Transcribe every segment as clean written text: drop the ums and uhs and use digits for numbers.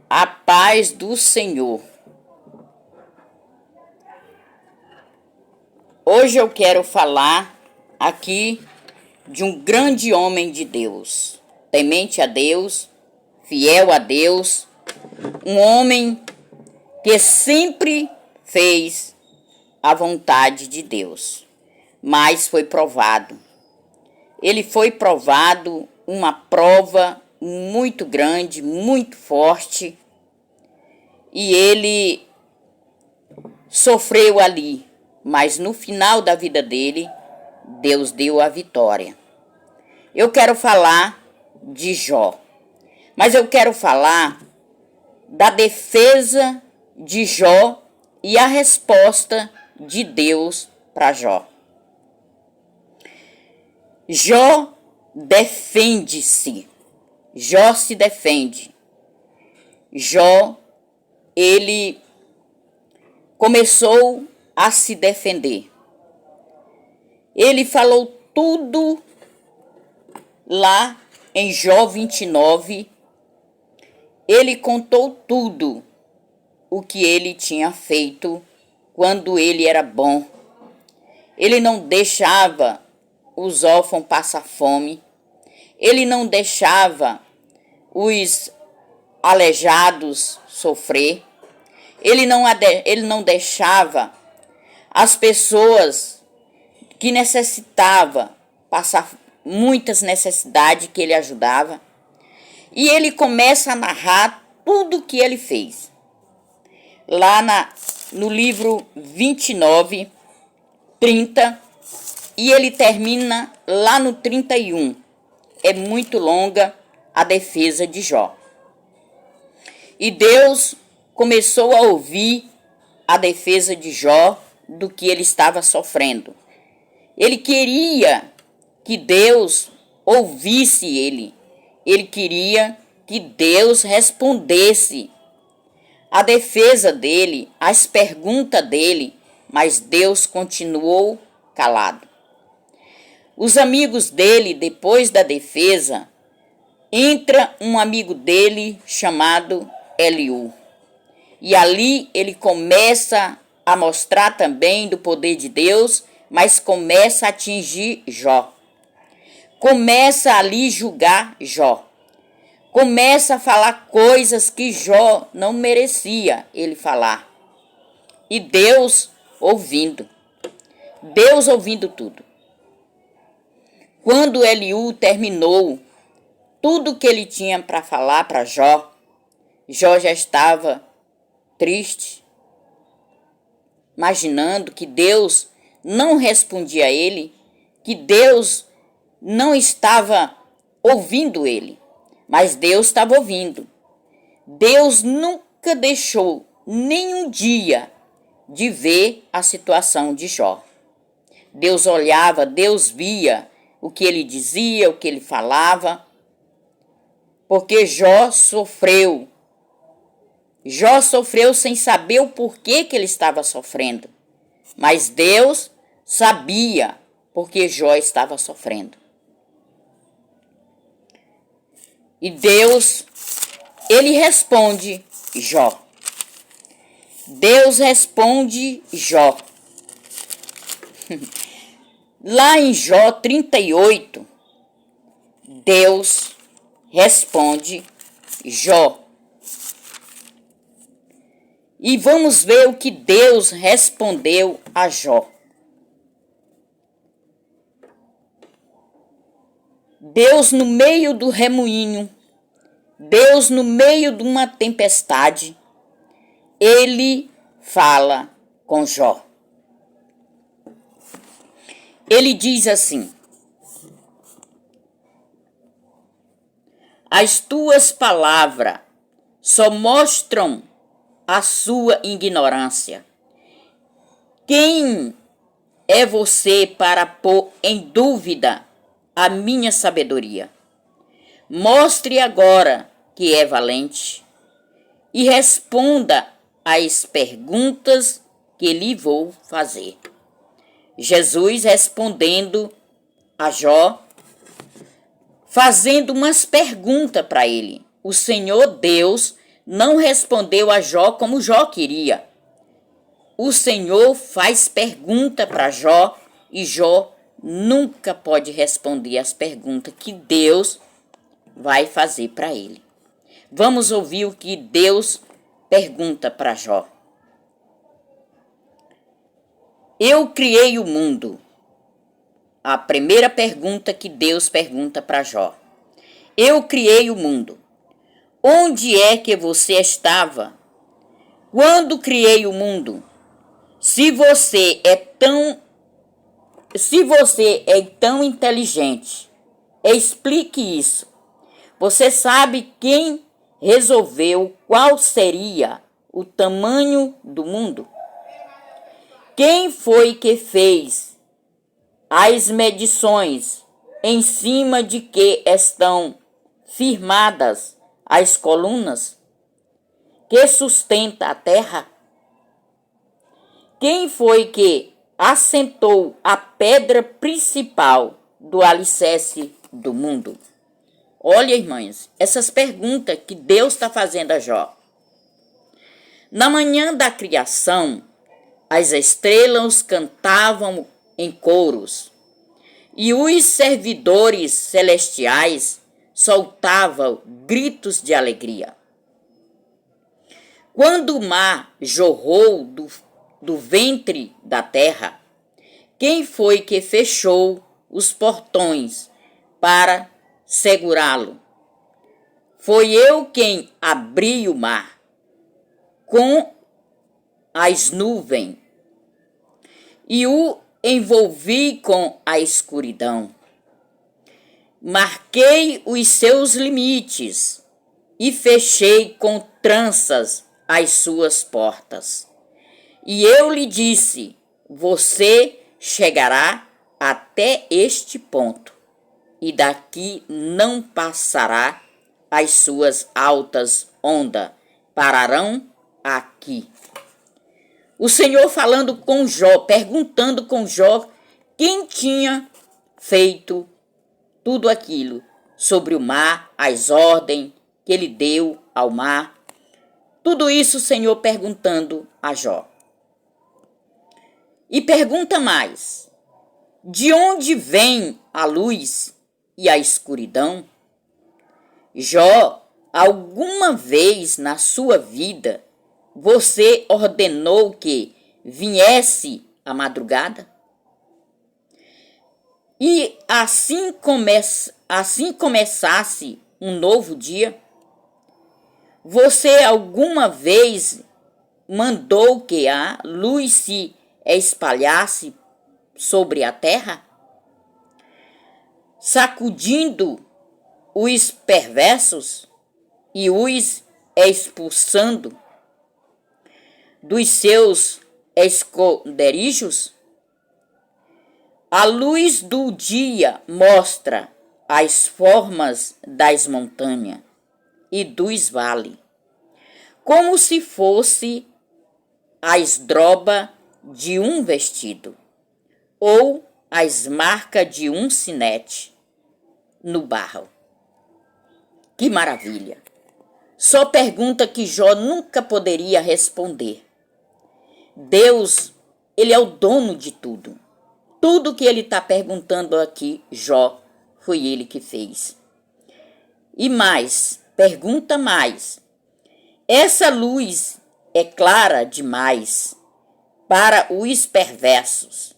A paz do Senhor. Hoje eu quero falar aqui de um grande homem de Deus, temente a Deus, fiel a Deus, um homem que sempre fez a vontade de Deus, mas foi provado. Ele foi provado, uma prova muito grande, muito forte, e ele sofreu ali, mas no final da vida dele, Deus deu a vitória. Eu quero falar de Jó, mas eu quero falar da defesa de Jó e a resposta de Deus para Jó. Jó defende-se. Jó se defende. Jó, ele começou a se defender. Ele falou tudo lá em Jó 29. Ele contou tudo o que ele tinha feito quando ele era bom. Ele não deixava os órfãos passar fome. Ele não deixava os aleijados sofrer. Ele não deixava as pessoas que necessitavam passar muitas necessidades que ele ajudava. E ele começa a narrar tudo o que ele fez. Lá no livro 29, 30, e ele termina lá no 31. É muito longa a defesa de Jó. E Deus começou a ouvir a defesa de Jó do que ele estava sofrendo. Ele queria que Deus ouvisse ele. Ele queria que Deus respondesse a defesa dele, as perguntas dele, mas Deus continuou calado. Os amigos dele, depois da defesa, entra um amigo dele chamado Eliú. E ali ele começa a mostrar também do poder de Deus, mas começa a atingir Jó. Começa ali julgar Jó. Começa a falar coisas que Jó não merecia ele falar. E Deus ouvindo. Deus ouvindo tudo. Quando Eliú terminou tudo que ele tinha para falar para Jó, Jó já estava triste, imaginando que Deus não respondia a ele, que Deus não estava ouvindo ele, mas Deus estava ouvindo. Deus nunca deixou nenhum dia de ver a situação de Jó. Deus olhava, Deus via o que ele dizia, o que ele falava, porque Jó sofreu. Jó sofreu sem saber o porquê que ele estava sofrendo, mas Deus sabia porque Jó estava sofrendo. E Deus, ele responde Jó. Deus responde Jó. Lá em Jó 38, Deus responde Jó. E vamos ver o que Deus respondeu a Jó. Deus no meio do remoinho, Deus no meio de uma tempestade, ele fala com Jó. Ele diz assim: as tuas palavras só mostram a sua ignorância. Quem é você para pôr em dúvida a minha sabedoria? Mostre agora que é valente e responda às perguntas que lhe vou fazer. Jesus respondendo a Jó, fazendo umas perguntas para ele. O Senhor Deus não respondeu a Jó como Jó queria. O Senhor faz pergunta para Jó e Jó nunca pode responder as perguntas que Deus vai fazer para ele. Vamos ouvir o que Deus pergunta para Jó. Eu criei o mundo. A primeira pergunta que Deus pergunta para Jó. Eu criei o mundo. Onde é que você estava quando criei o mundo? Se você é tão inteligente, explique isso. Você sabe quem resolveu qual seria o tamanho do mundo? Quem foi que fez as medições em cima de que estão firmadas as colunas que sustenta a terra? Quem foi que assentou a pedra principal do alicerce do mundo? Olha, irmãs, essas perguntas que Deus está fazendo a Jó. Na manhã da criação, as estrelas cantavam em coros, e os servidores celestiais soltavam gritos de alegria. Quando o mar jorrou do ventre da terra, quem foi que fechou os portões para segurá-lo? Foi eu quem abri o mar com as nuvens e o envolvi com a escuridão. Marquei os seus limites e fechei com tranças as suas portas. E eu lhe disse, você chegará até este ponto, e daqui não passará as suas altas ondas, pararão aqui. O Senhor falando com Jó, perguntando com Jó quem tinha feito tudo aquilo sobre o mar, as ordens que ele deu ao mar. Tudo isso o Senhor perguntando a Jó. E pergunta mais, de onde vem a luz e a escuridão? Jó, alguma vez na sua vida, você ordenou que viesse a madrugada? E assim começasse um novo dia? Você alguma vez mandou que a luz se espalhasse sobre a terra, sacudindo os perversos e os expulsando dos seus esconderijos? A luz do dia mostra as formas das montanhas e dos vales, como se fosse as dobras de um vestido, ou as marcas de um sinete no barro. Que maravilha! Só pergunta que Jó nunca poderia responder. Deus, ele é o dono de tudo. Tudo que ele está perguntando aqui, Jó, foi ele que fez. E mais, pergunta mais. Essa luz é clara demais para os perversos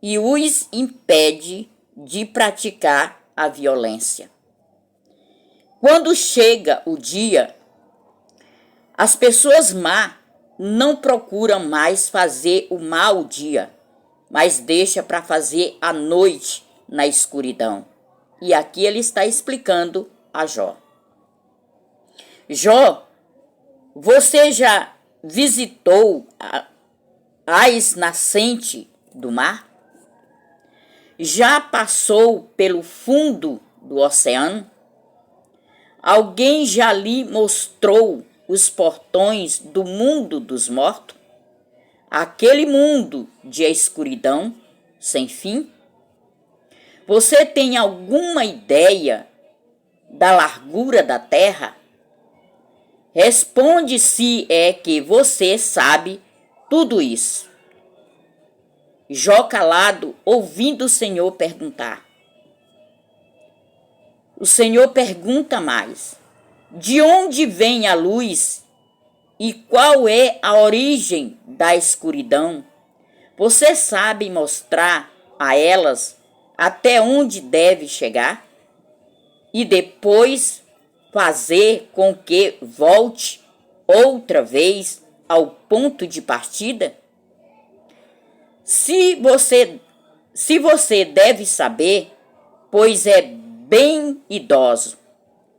e os impede de praticar a violência. Quando chega o dia, as pessoas má não procuram mais fazer o mau dia, mas deixa para fazer a noite na escuridão. E aqui ele está explicando a Jó. Jó, você já visitou as nascentes do mar? Já passou pelo fundo do oceano? Alguém já lhe mostrou os portões do mundo dos mortos? Aquele mundo de escuridão sem fim? Você tem alguma ideia da largura da terra? Responde se é que você sabe tudo isso. Jó calado, ouvindo o Senhor perguntar. O Senhor pergunta mais: de onde vem a luz e qual é a origem da escuridão? Você sabe mostrar a elas até onde deve chegar? E depois fazer com que volte outra vez ao ponto de partida? Se você deve saber, pois é bem idoso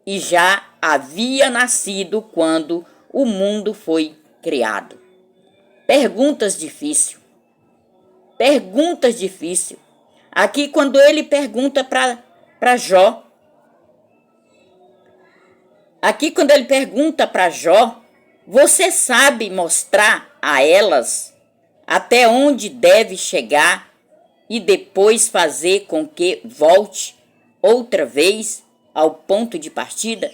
e já havia nascido quando o mundo foi criado. Perguntas difíceis. Perguntas difíceis. Aqui quando ele pergunta para Jó. Aqui quando ele pergunta para Jó, você sabe mostrar a elas até onde deve chegar e depois fazer com que volte outra vez ao ponto de partida?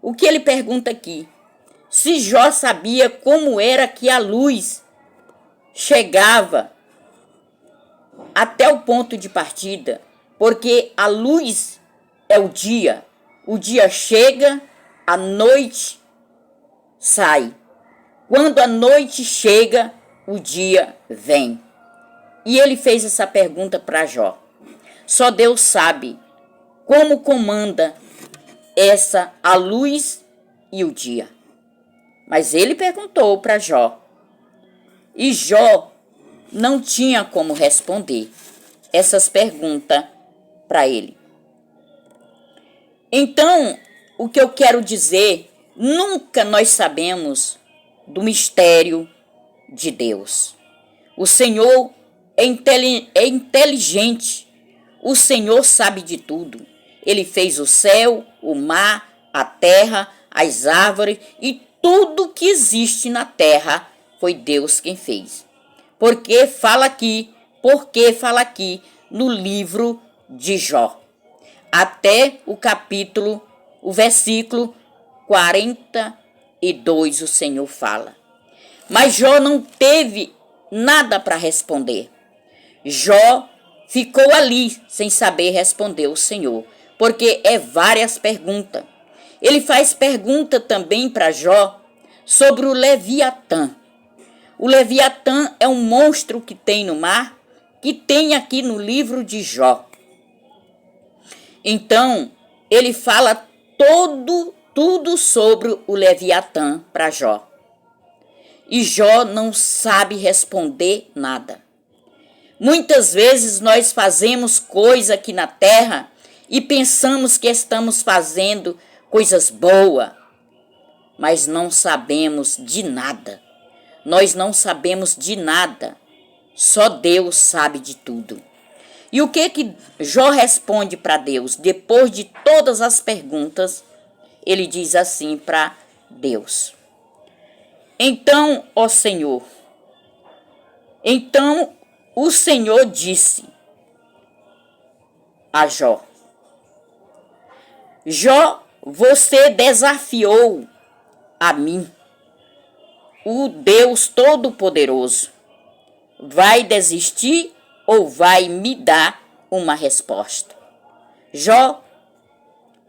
O que ele pergunta aqui? Se Jó sabia como era que a luz chegava até o ponto de partida, porque a luz é o dia chega, a noite sai. Quando a noite chega, o dia vem. E ele fez essa pergunta para Jó. Só Deus sabe como comanda a luz e o dia. Mas ele perguntou para Jó. E Jó não tinha como responder essas perguntas para ele. Então, o que eu quero dizer, nunca nós sabemos do mistério de Deus. O Senhor é inteligente. O Senhor sabe de tudo. Ele fez o céu, o mar, a terra, as árvores e tudo que existe na terra foi Deus quem fez. Porque fala aqui no livro de Jó. Até o versículo 42 o Senhor fala. Mas Jó não teve nada para responder. Jó ficou ali sem saber responder o Senhor, porque é várias perguntas. Ele faz pergunta também para Jó sobre o Leviatã. O Leviatã é um monstro que tem no mar, que tem aqui no livro de Jó. Então, ele fala tudo sobre o Leviatã para Jó. E Jó não sabe responder nada. Muitas vezes nós fazemos coisa aqui na terra e pensamos que estamos fazendo coisas boas, mas não sabemos de nada. Nós não sabemos de nada. Só Deus sabe de tudo. E o que Jó responde para Deus? Depois de todas as perguntas, ele diz assim para Deus. Então, ó Senhor, o Senhor disse a Jó: Jó, você desafiou a mim, o Deus Todo-Poderoso. Vai desistir ou vai me dar uma resposta? Jó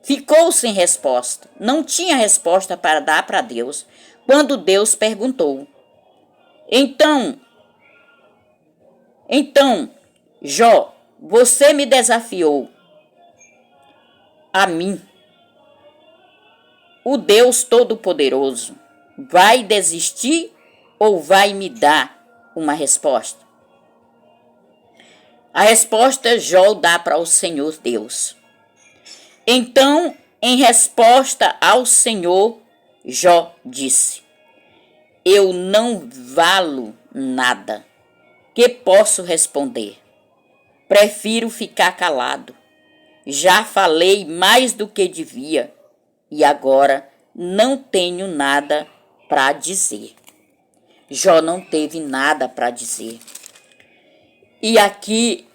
ficou sem resposta. Não tinha resposta para dar para Deus. Quando Deus perguntou. Então, Jó, você me desafiou a mim, o Deus Todo-Poderoso. Vai desistir ou vai me dar uma resposta? A resposta Jó dá para o Senhor Deus. Então, em resposta ao Senhor, Jó disse: eu não valo nada. Que posso responder? Prefiro ficar calado. Já falei mais do que devia e agora não tenho nada para dizer. Jó não teve nada para dizer. E aqui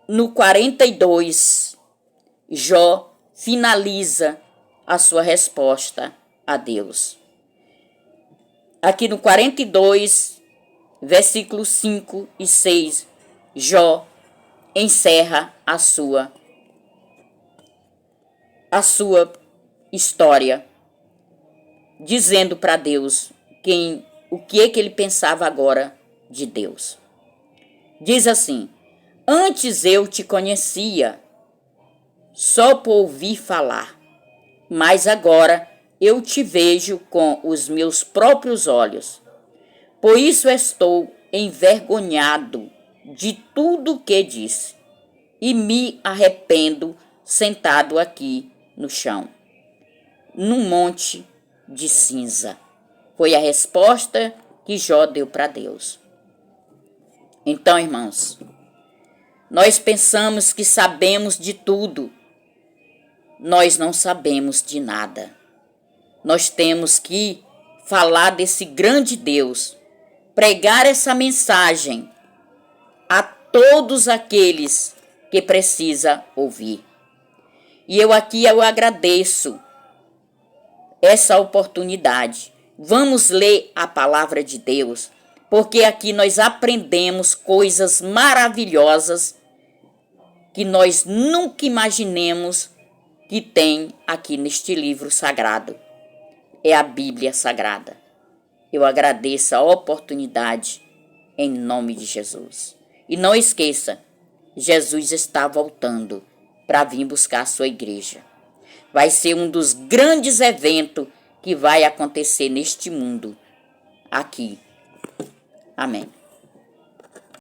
no 42, Jó finaliza a sua resposta a Deus. Aqui no 42, versículos 5 e 6, Jó encerra a sua história, dizendo para Deus o que é que ele pensava agora de Deus. Diz assim: antes eu te conhecia só por ouvir falar, mas agora eu te vejo com os meus próprios olhos. Por isso estou envergonhado de tudo que disse e me arrependo sentado aqui no chão, num monte de cinza. Foi a resposta que Jó deu para Deus. Então, irmãos, nós pensamos que sabemos de tudo. Nós não sabemos de nada. Nós temos que falar desse grande Deus, pregar essa mensagem a todos aqueles que precisam ouvir. E eu agradeço essa oportunidade. Vamos ler a palavra de Deus, porque aqui nós aprendemos coisas maravilhosas que nós nunca imaginemos que tem aqui neste livro sagrado. É a Bíblia Sagrada. Eu agradeço a oportunidade em nome de Jesus. E não esqueça, Jesus está voltando para vir buscar a sua igreja. Vai ser um dos grandes eventos que vai acontecer neste mundo aqui. Amém.